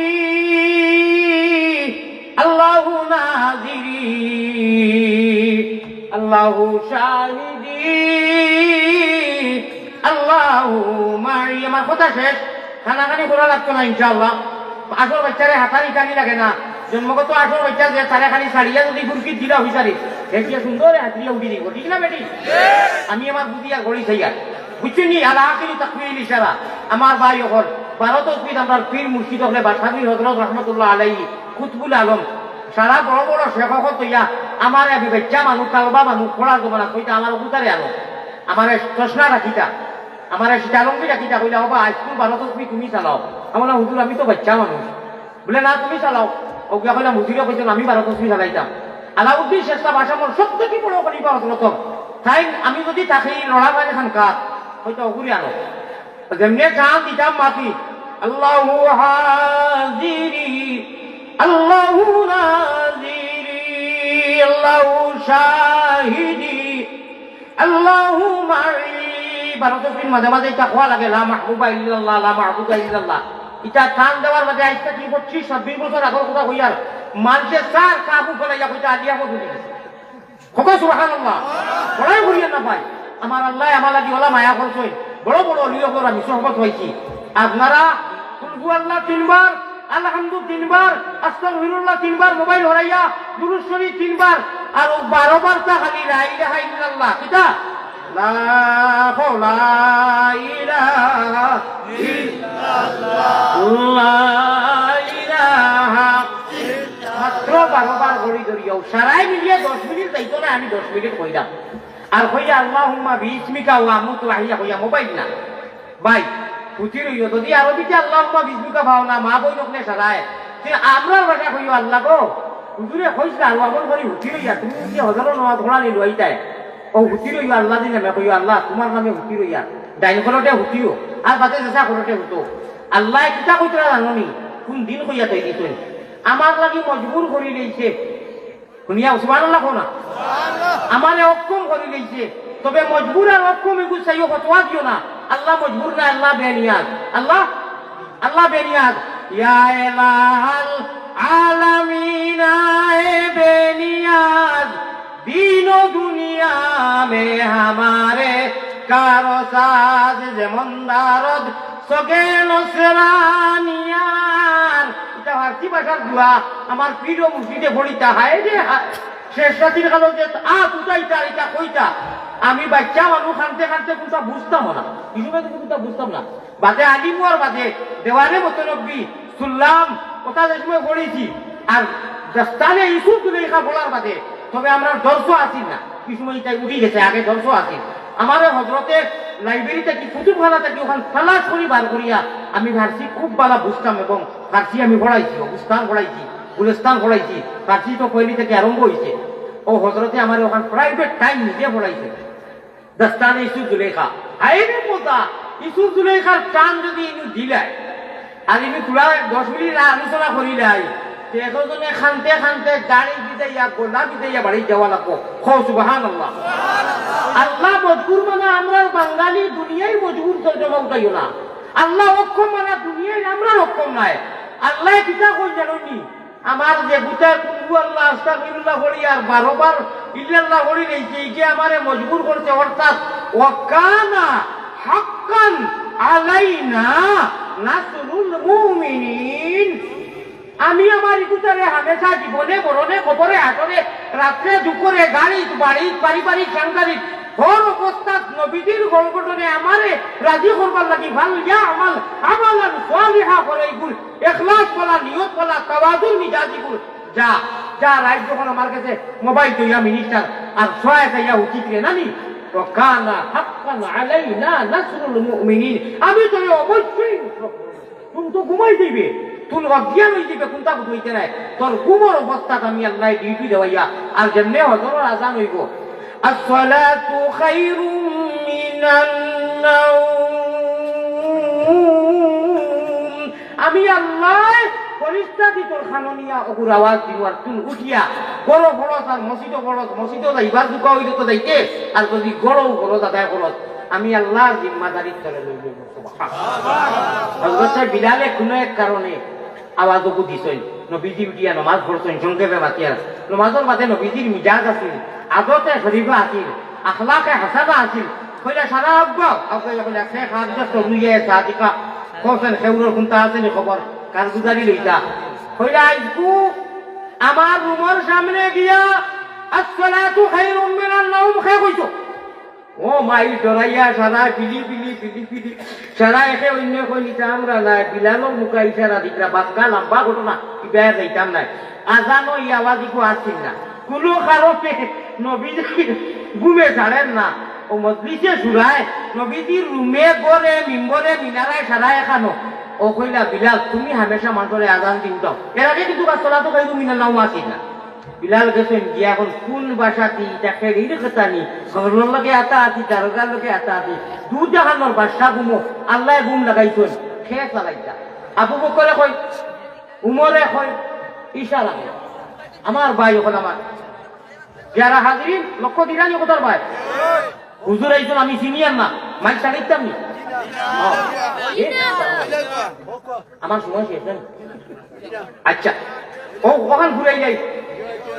আল্লাহু নাজিরি আল্লাহু শাহিদি আল্লাহু মাই আমার কথা শেষ খানাখানি করা লাগতো না ইনশাআল্লাহ আসল বাচ্চারে হাতানি টানি লাগে না জন্মগত আসল বাচ্চা যে তারা খালি ছাড়িয়া যদি ফুরকি দিলা হইতারি সেটিয়া সুন্দর হাতিয়ে উঠি দিব ঠিক না বেটি আমি আমার বুঝিয়া গড়ি থাইয়া বুঝছেনি আর আখিরি তাকবীর ইশারা আমার ভাই হল ভারত উদ্ভিদ আমরা পীর মুর্শিদ হলে বাসাবি হজরত রহমতুল্লাহ আলাইহি কুতবুল আলম সারা বড় বড় শেখক হইয়া আমার আমি বাচ্চা মানুষ কালবা মানুষ খোড়ার জমানা কইতা আমার উতারে আনো আমার তসনা রাখিতা আমার সীতালঙ্গি রাখিতা কইলা বাবা স্কুল ভারত উদ্ভিদ তুমি চালাও আমার হুজুর আমি তো বাচ্চা মানুষ বলে না তুমি চালাও ওকে কইলাম হুজুরে কইছেন আমি ভারত উদ্ভিদ চালাইতাম আলাউদ্দিন শেষটা ভাষা মোর সবথেকে বড় খলিফা হযরত তাই আমি যদি তাকে লড়া মানে খানকা হয়তো ঘুরে আনো যেমনি গান দিতাম মাতি আল্লাহু হাজিরি আল্লাহু নাজিরি আল্লাহু শাহিদি আল্লাহু মাই ভারতের মাঝে মাঝে এটা খোয়া লাগে লা মাহবুবা ইল্লাল্লাহ লা মাহবুবা ইল্লাল্লাহ এটা কান দেওয়ার মাঝে আজকে কি 25-26 বছর আগর কথা কইয়ার মানুষের চার কাবু ফেলাইয়া কইটা আলিয়া মত হয়ে গেছে খোকা সুবহানাল্লাহ বড়াই করিয়া না ভাই আমার আল্লাহ আমার লাগি ওলা মায়া করছে বড় বড় লিওগর আমি সহবত হইছি আপনারা কুলহু আল্লাহ 3 বার আলহামদু 3 বার আস্তাগফিরুল্লাহ 3 বার মোবাইল হরাইয়া দুরূদ শরীফ 3 বার আর 12 বার তা খালি লা ইলাহা ইল্লাল্লাহ কিটা লা হাওলা ইলাহা ইল্লাল্লাহ ইলাহা মাত্র 12 বার ঘড়ি ধরিয়াও সারাই মিলিয়ে 10 মিনিট যাইতো না আমি 10 মিনিট কইলাম আর কইয়া আল্লাহুম্মা বিসমিকা ওয়া আমুতু ওয়া কইয়া মোবাইল না ভাই পুতি রইও যদি আরবিতে আল্লাহুম্মা বিসমিকা ভাও না মা বই নকলে সারায় তে আমরার ভাষা কইও আল্লাহ গো হুজুরে কইছে আর আমল করি হুতি রইয়া তুমি কি হজারো নওয়া ঘোড়া নিলো এইটাই ও হুতি রইও আল্লাহ দিন আমি কইও আল্লাহ তোমার নামে হুতি রইয়া ডাইন করতে হুতিও আর বাতে চেষ্টা করতে হুতো আল্লাহ কিতা কইতরা জানোনি কোন দিন কইয়া তাই দিছেন আমার লাগি মজবুর করি লইছে শুনিয়া সুবহানাল্লাহ কোনা আমারে অক্ষম করে লইছে তবে মজবুর আর অক্ষম এগুলো চাইও ফতোয়া দিও না আল্লাহ মজবুর না আল্লাহ বেনিয়াজ আল্লাহ বেনিয়াজ ইয়া ইলাহাল আলামিন আয়ে বেনিয়াজ दीन दुनिया में हमारे कारो साज যেমন দারদ সগে নসরানিয়ার এটা ফার্সি ভাষার দোয়া আমার প্রিয় মুর্শিদে পড়িতা হায় রে শেষ রাতের কালো যে তুটাইতা এটা কইতা আমি বাচ্চা মানুষ খানতে খানতে কোনটা বুঝতাম না কিছু তো কোনটা বুঝতাম না বাদে আলিমর বাদে দেওয়ালে মতনব্বী সুল্লাম কথা যে সময় পড়েছি আর দস্তানে ইসুফ দুলেখা বলার বাদে তবে আমরা দর্শ আসি না কি সময় তাই উঠে গেছে আগে দর্শ আসি আমার হজরতের লাইব্রেরিতে কি কুতুবখানা থেকে ওখানে তালাশ করি বার করিয়া আমি ফার্সি খুব ভালো বুঝতাম এবং ফার্সি আমি পড়াইছি অবস্থান পড়াইছি গুলস্তান পড়াইছি ফার্সি তো পয়লি থেকে আরম্ভ হয়েছে ও হজরতে আমার ওখানে প্রাইভেট টাইম নিজে পড়াইছে দস্তানে ইসুফ দুলেখা হাইরে পোতা ইসুফ দুলেখার টান যদি ইনু দিলাই আর ইনু পুরা 10 মিনিট আলোচনা করিলাই একজনে খানতে খানতে গাড়ি বিদাইয়া গোলা বিদাইয়া বাড়ি যাওয়া লাগবো সুবহানাল্লাহ আল্লাহ মজবুর মানে আমরা বাঙালি দুনিয়ায় মজবুর তর্জমা উঠাইও না আল্লাহ অক্ষম মানে দুনিয়ায় আমরা অক্ষম নাই আল্লাহ কিতা কই জানি আমার যে গুটা কুলহু আল্লাহ আস্তাগফিরুল্লাহ করি আর 12 বার ইল্লাল্লাহ করি রইছে যে আমারে মজবুর করতে অর্থাৎ ওয়াকানা হাক্কান আলাইনা নাসরুল মুমিনিন আমি আমার ইকুতারে হামেশা জীবনে মরণে কবরে হাসরে রাত্রে দুপুরে গাড়ি বাড়ি পারিবারিক সাংসারিক হর অবস্থাত নবীদের সংগঠনে আমারে রাজি করবার লাগি ভাল ইয়া আমালান সালিহা করে এগুল ইখলাস বলা নিয়ত বলা তাওয়াজুল মিজাজি গুল যা যা রাইট যখন আমার কাছে মোবাইল তৈয়া মিনিস্টার আর সহায়তা ইয়া উচিত রে নানি তো কানা হাক্কান আলাইনা নাসরুল মুমিনিন আমি তো অবশ্যই তুমি তো ঘুমাই দিবে তুল অজ্ঞান হয়ে যাবে কোনটা হইতে নাই তোর ঘুমর অবস্থাত আমি আল্লাহ ডিউটি দেওয়াইয়া আর যেমনে হজরের আজান হইব আসসালাতু খায়রুম মিনান নাওম আমি আল্লাহ ফরিস্তা দি তোর খাননিয়া ওগুর আওয়াজ দিব আর তুই উঠিয়া বড় ফরজ আর মসজিদও যাইবার দুকা হইলে তো যাইতে আর যদি গড়ও ফরজ আদায় ফরজ আমি আল্লাহর জিম্মাদারির তলে লইব হযরত বিলালে কোনো এক কারণে আওয়াজ ওগু দিছেন নবীজি উঠিয়া নামাজ পড়ছেন সংক্ষেপে বাতিয়ার নামাজের মাঝে নবীজির মিজাজ আছিল আদতে শরীফা আছিল আখলাকে হাসানা আছিল কইলা সারা আব্বা আপনি বলে শেখ হাজরা সরুইয়ে সাদিকা কোসেন খেউরের কোনটা আছে নি খবর কারগুজারি লইতা কইলা আইকু আমার রুমের সামনে গিয়া আসসালাতু খায়রুম মিনান নাওম খায় কইছো ও মাই ডরাইয়া সারা পিলি সারা একে অন্য কই নিতে আমরা নাই বিলালোর মুখা ইশারা দিকরা বাক্কা লম্বা ঘটনা ইবা যাইতাম নাই আজানো ই আওয়াজ ইকো আসছিল না কোনো কারণে নবীজির ঘুমে ছাড়েন না ও মজলিসে শুরায় নবীজির রুমে গড়ে মিম্বরে মিনারায় সারা এখানো ও কইলা বিলাল তুমি হামেশা মানুষের আজান দিন দাও এর আগে কিন্তু আসসালাতু খায়রুম মিনান নাওম আসিল না বিলাল গেছেন গিয়া এখন কোন বাসাতি তাকে রির খেতানি ঘরের লোকে আতা আতি দারোগার লোকে আতা আতি দু জাহানোর বাসা ঘুমো আল্লাহ ঘুম লাগাইছেন খেয়ে চালাইতা আবু বকরে কই উমরে কই ঈশা লাগে আমার ভাই এখন আমার যারা হাজিরিন লক্ষ্য দিলানি কোথার ভাই হুজুর আইছেন আমি সিনিয়র না মাইক চালাইতাম নি আমার সময় শেষ আচ্ছা ও ওখান ঘুরাই যাই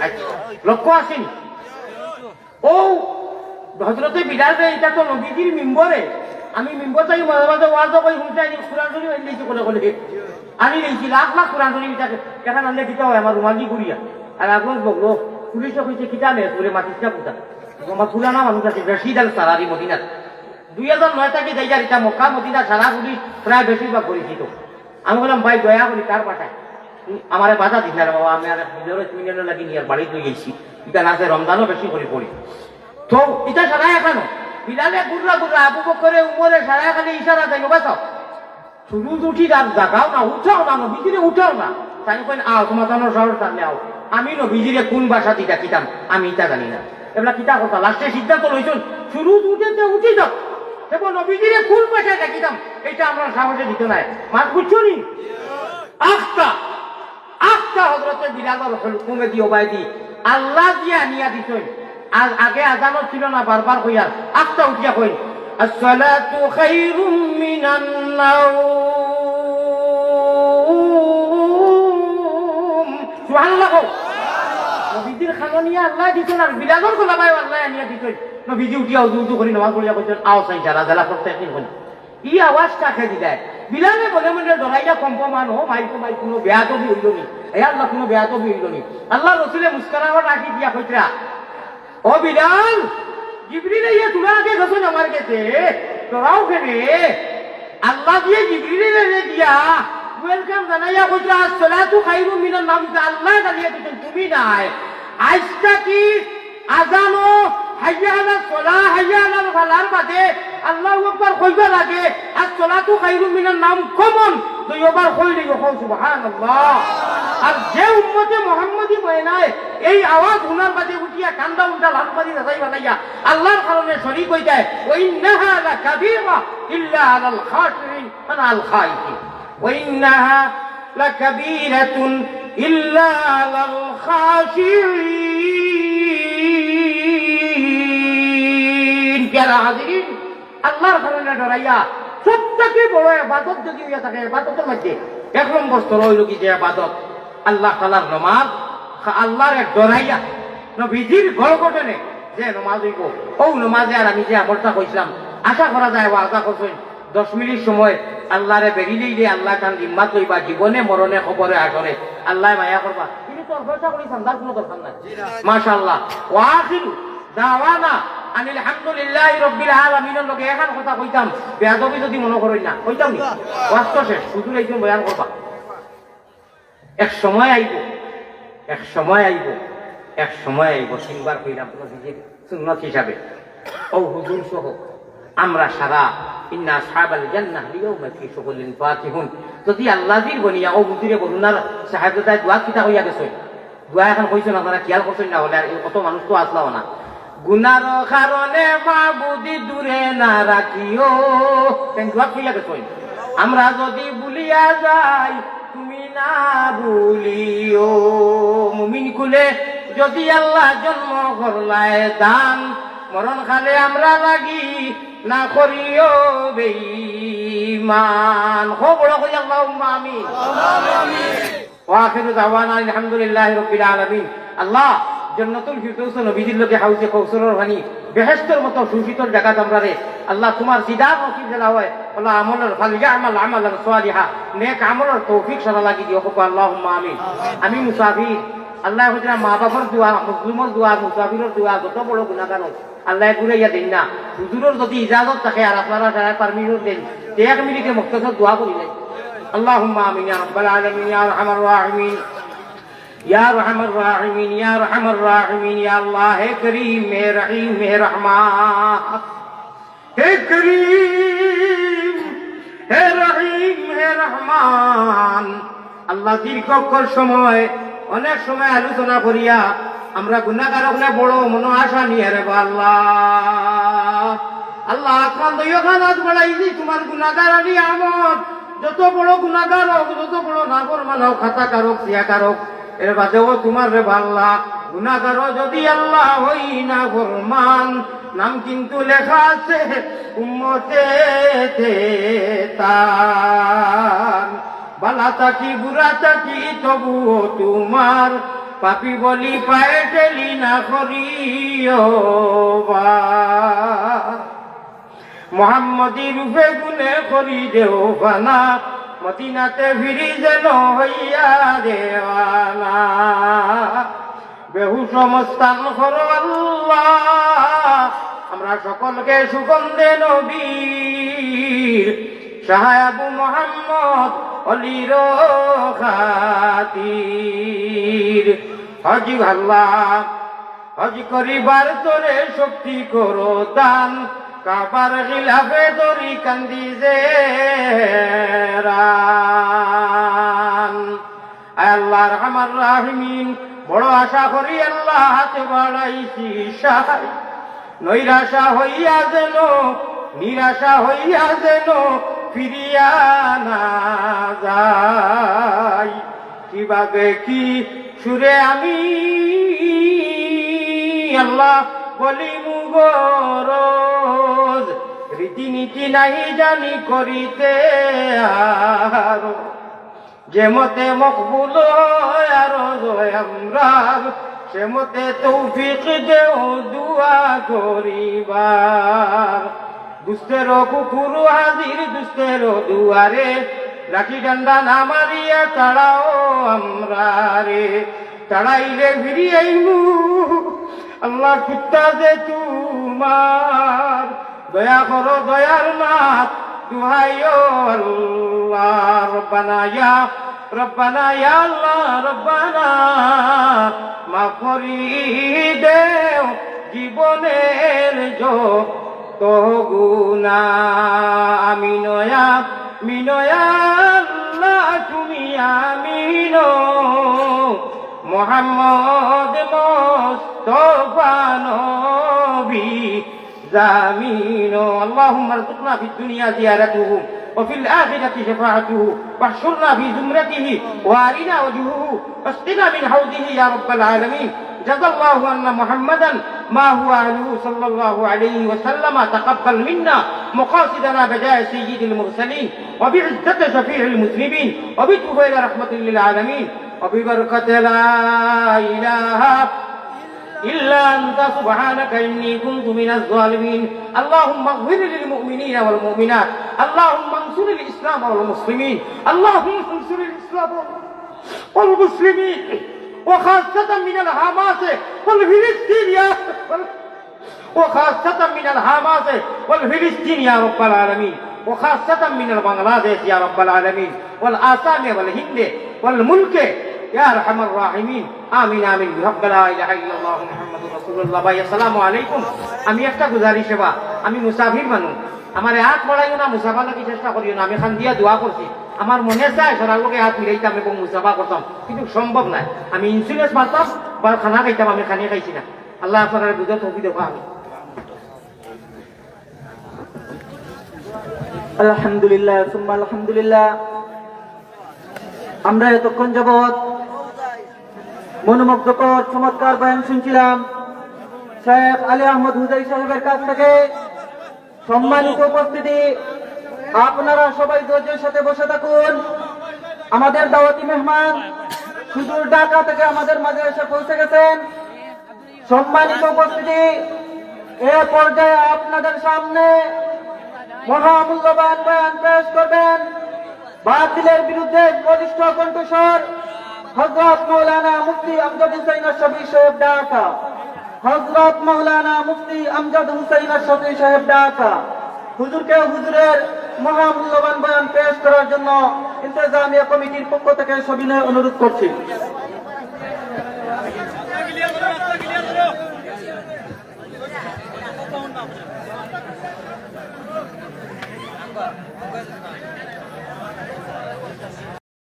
আচ্ছা লক্ষ্য আসেন ও হযরতে বিলাল রে এটা তো নবীজির মিম্বরে আমি মিম্বর চাই মাঝে মাঝে ওয়াজ কই হুঁচাই কুরআন শরীফ এনে কোলে কোলে আমি নেইছি লাখ লাখ কুরআন শরীফ এটা কেন আনলে দিতে হয় আমার রুমালি ঘুরিয়া আর আগুন বগলো পুলিশে কইছে কিতা নে তোরে মাটিটা পুতা আমার পুরানা মানুষ আছে রশিদ আল সারারি মদিনাত 2009 থেকে যাইয়া এটা মক্কা মদিনা সারা পুলিশ প্রায় বেশিরভাগ পরিচিত আমি বললাম ভাই দয়া করি কার পাঠায় আমার বাধা দিন না বাবা আমি আর মিলিয়ন লাগি নিয়ে বাড়ি তুই গেছি এটা নাচে রমজানও বেশি করে পড়ি তো এটা সারা এখানো বিলালে গুড়রা আবু বকরে উমরে সারা খালি ইশারা দেয় বাঁচাও শুরু উঠি জাগাও না উঠাও না নবীজিরে উঠাও না তাই কইন আও তোমার শহর সামনে আও আমি নবীজিরে কোন বাসা দিতা কিতাম আমি এটা জানি না এগুলা কিতা কথা লাস্টে সিদ্ধান্ত লইছুন শুরু উঠেতে উঠি যাও এবং নবীজিরে কোন বাসায় দেখিতাম এটা আমরা সাহসে দিত নাই মা বুঝছো নি আখতা হযরতে বিলালের হুকুমে দিও বাইদি আল্লাহ দিয়া নিয়া দিছেন আর আগে আজানও ছিল না বারবার কইয়া আখতা উঠিয়া কই আসসালাতু খায়রুম মিনান নাওম সুবহানাল্লাহ নবীজির খাননিয়া আল্লাহ দিছেন আর বিলালের গোলামায় আল্লাহ নিয়া দিছেন নবীজি উঠিয়া উজু করে নামাজ পড়িয়া কইছেন আও সাই যারা যারা করতে কি বলে ই আওয়াজটা খেয়ে দেয় বিলালে বলে মনে ডরাইয়া কম্পমান ও মাইকো মাই কোনো বেয়াদবি হইল নি এ আল্লাহ কোনো বেয়াদবি হইল নি আল্লাহ রসুলে মুস্কারাওয়াত রাখি দিয়া কইরা ও বিলাল জিবরিলে ইয়া তুলা আগে গছন আমার কাছে তোরাও কেনে আল্লাহ দিয়ে জিবরিলে দিয়া ওয়েলকাম জানাইয়া কইরা আসসালাতু খায়রুম মিনান নাওম আল্লাহ জানিয়ে দিতেন তুমি নাই আজটা কি আজানো হাইয়া আলাল সালাহ হাইয়া আলাল ফালার বাদে আল্লাহু আকবার কইবা লাগে আসসালাতু খায়রুম মিনান নাওম কমন দুইবার কইলে কও সুবহানাল্লাহ আর যে উম্মতে মুহাম্মদি ময়নায় এই আওয়াজ শোনার বাদে উঠিয়া কান্দা উল্টা লাল পানি রাজাই বানাইয়া আল্লাহর কারণে শরীক হই যায় ওয়া ইন্নাহা লাকাবীরা ইল্লা আলাল খাশিরিন আনা আল খাইফিন ওয়া ইন্নাহা লাকাবীরাতুন ইল্লা আলাল খাশিরিন যারা হাজিরিন আল্লাহর কারণে ডরাইয়া সবথেকে বড় ইবাদত যদি হইয়া থাকে ইবাদতের মধ্যে এক নম্বর স্তর হইল কি যে ইবাদত আল্লাহ তাআলার নামাজ আল্লাহর এক ডরাইয়া নবীজির গড়গড়নে যে নামাজ হইব ও নামাজে আর আমি যে আমলটা কইছিলাম আশা করা যায় ওয়াদা করছেন 10 মিনিট সময় আল্লাহরে বেরিলেইলে আল্লাহ কান জিম্মাত লইবা জীবনে মরণে খবরে আসরে আল্লাহ মায়া করবা কিন্তু তোর ভরসা করি সান্দার কোনো দরকার নাই মাশাআল্লাহ ওয়া আখিরু দাওয়ানা আনিল হামদুলিল্লাহি রাব্বিল আলামিনের লগে এখন কথা কইতাম বেয়াদবি যদি মনে করই না কইতাম নি ওয়াজ তো শেষ হুজুর একজন বয়ান করবা এক সময় আইব তিনবার কইলাম নবীজির সুন্নাত হিসাবে ও হুজুর সহ আমরা সারা ইন্না আসহাবাল জান্নাহ লিয়াউমা ফি শুগুলিন ফাকিহুন। যদি আল্লাহ দির বনিয়া ও বুঝিরে বলুনার সাহায্যতায় দোয়া কিতা হইয়া গেছে, দোয়া এখন কইছেন আপনারা খেয়াল করছেন না হলে আর কত মানুষ তো আসলাও না। গুনার কারণে মাবুদি দূরে না রাখিও, দোয়া হইয়া গেছে। আমরা যদি ভুলিয়া যাই তুমি না ভুলিও। মুমিন কুলে যদি আল্লাহ জন্ম করলায় দান, মরণ খালে আমরা লাগি না করিও বেঈমান। খুব বড় কই আল্লাহুম্মা আমিন। ওয়া আখিরু দাওয়ানা আলহামদুলিল্লাহি রাব্বিল আলামিন। আল্লাহ জান্নাতুল ফিরদাউস নবীজির লগে হাউজে কাউসারের পানি বেহেশতের মতো সুশীতল জায়গা আমরা রে আল্লাহ তোমার সিদা নসিব দেলা হয়। আল্লাহ আমলের ফালিয়ামাল আমালান সালিহা, নেক আমলের তৌফিক সারা লাগি দিও। আল্লাহুম্মা আমিন। আমি মুসাফির, আল্লাহ হইরা মা বাবার দোয়া, মুসলিমের দোয়া, মুসাফিরের দোয়া, যত বড় গুনাহগার আল্লাহ ঘুরাইয়া দেন না। হুজুরের যদি ইজাজত থাকে আর আপনারা যারা পারমিশন দেন, 1 মিনিটে মুক্তসর দোয়া করিলেন। আল্লাহুম্মা আমিন ইয়া রাব্বাল আলামিন ইয়া আরহামার রাহিমিন या रहमर राहिमीन या रहमर राहिमीन। या अल्लाह है करीम है रहीम है रहमान, है करीम है रहीम है रहमान। আল্লাহ দীর্ঘক্ষণ সময় অনেক সময় আলোচনা করিয়া আমরা গুনাহগার হলে বড় মনো আশা নিয়ে রে আল্লাহ। আল্লাহ আকান দইও খানাত বড়াইছি তোমার গুনাহগার আলী আমত, যত বড় গুনাহগার হোক, যত বড় নাফরমান হোক, খাতাকারক সিয়াকারক, এর বাদেও তোমার রে আল্লাহ গুনাহগার যদি আল্লাহ হই না ফরমান, নাম কিন্তু লেখা আছে উম্মতে তার। বালা তাকি বুড়া তাকি তবুও তোমার, পাপি বলি পায়ে টেলি না করিও মোহাম্মদী রূপে গুনে করি দেও বানা, মদিনাতে ফিরি যেন হইয়া দেওয়ানা। বেহু সমস্তান করো আল্লাহ, আমরা সকলকে সুগন্ধে নবীর শাহ আবু মোহাম্মদ অলির খাতির। হজ আল্লাহ হজ করিবার তোরে শক্তি করো দান, কাবার খিলাফে দরি কান্দি যে রান। আল্লাহ রহমান রাহিমিন, বড় আশা করি আল্লাহ হাতে বাড়াইছি সাহাই, নৈরাশা হইয়া যেন নিরাশা হইয়া যেন ফিরিয়া না যাই। কিভাবে কি সুরে আমি আল্লাহ বলি মুগরজ, রীতিনীতি নাই জানি করিতে আরো, যে মতে মকবুল আরো আমরা, সে মতে তৌফিক দেও দুয়া করিবার। দুস্তের কুকুর হাজির দুস্তের দুয়ারে, রাখি ডান্ডা না মারিয়া তাড়াও আমরা রে। তাড়াইলে ফিরিয়াইমু আল্লাহ কুত্তা যে তোমার, দয়া করো দয়ার নাথ দুহাইও আল্লাহ। রব্বানা ইয়া আল্লাহ রব্বানা, মাফ করি দেও জীবনের যত গুনাহ। আমিনয়া মিনয়া আল্লাহ তুমি আমিনো, মোহাম্মদ মুস্তাফা নবী জামিনো। اللهم ارزقنا في الدنيا زيارته وفي الآخرة شفاعته، واحشرنا في زمرته وارنا وجهه، واسقنا من حوضه يا رب العالمين. جزا الله أن محمدا ما هو أهله صلى الله عليه وسلم. تقبل منا مقاصدنا بجاه سيد المرسلين، وبعزة شفيع المذنبين، وبطفيل رحمة للعالمين، وببركة لا إله إلا أنت سبحانك إني كنت من الظالمين. اللهم اغفر للمؤمنين والمؤمنات، اللهم انصر الإسلام والمسلمين، اللهم انصر الإسلام والمسلمين، وخاصة من الحماس والفلسطين وخاصة من الحماس والفلسطين يا رب العالمين، وخاصة من البنغلاديش يا رب العالمين، والآسام والهند والملك يا أرحم الراحمين. آمين آمين بحق لا إله إلا الله محمد رسول الله. ভাই আসসালামু আলাইকুম। আমি একটা গুজারিশ সেবা, আমি মুসাফির মানুষ, আমার হাত বাড়াইও না, মুসাফা নাকি চেষ্টা করিও না। আমি খান দিয়া দোয়া করছি, আমার মনে চায় সরার লোকে হাত মিলাইতাম এবং মুসাফা করতাম, কিন্তু সম্ভব নাই। আমি ইন্স্যুরেন্স মারতাম বা খানা খাইতাম, আমি খানি খাইছি না। আল্লাহ আপনার বুঝতে হবে দেখো। আমি আলহামদুলিল্লাহ সুম্মা আলহামদুলিল্লাহ। আমরা এতক্ষণ যাবৎ মনোমুগ্ধকর চমৎকার বয়ান শুনছিলাম শেখ আলী আহমদ হুজাই সাহেবের কাছ থেকে। সম্মানিত উপস্থিতি, আপনারা সবাই ধৈর্যের সাথে বসে থাকুন। আমাদের দাওয়াতি মেহমান সুদূর ঢাকা থেকে আমাদের মাঝে এসে পৌঁছে গেছেন। সম্মানিত উপস্থিতি, এ পর্যায়ে আপনাদের সামনে মহামূল্যবান বয়ান পেশ করবেন বাতিলের বিরুদ্ধে বলিষ্ঠ কণ্ঠস্বর হযরত মাওলানা মুফতি আমজাদ হুসাইন আশ-শফী সাহেব ঢাকা। হযরত মাওলানা মুফতি আমজাদ হুসাইন আশ-শফী সাহেব ঢাকা হুজুরকে হুজুরের মহামূল্যবান বয়ান পেশ করার জন্য ইন্তেজামিয়া কমিটির পক্ষ থেকে সবিনয় অনুরোধ করছি।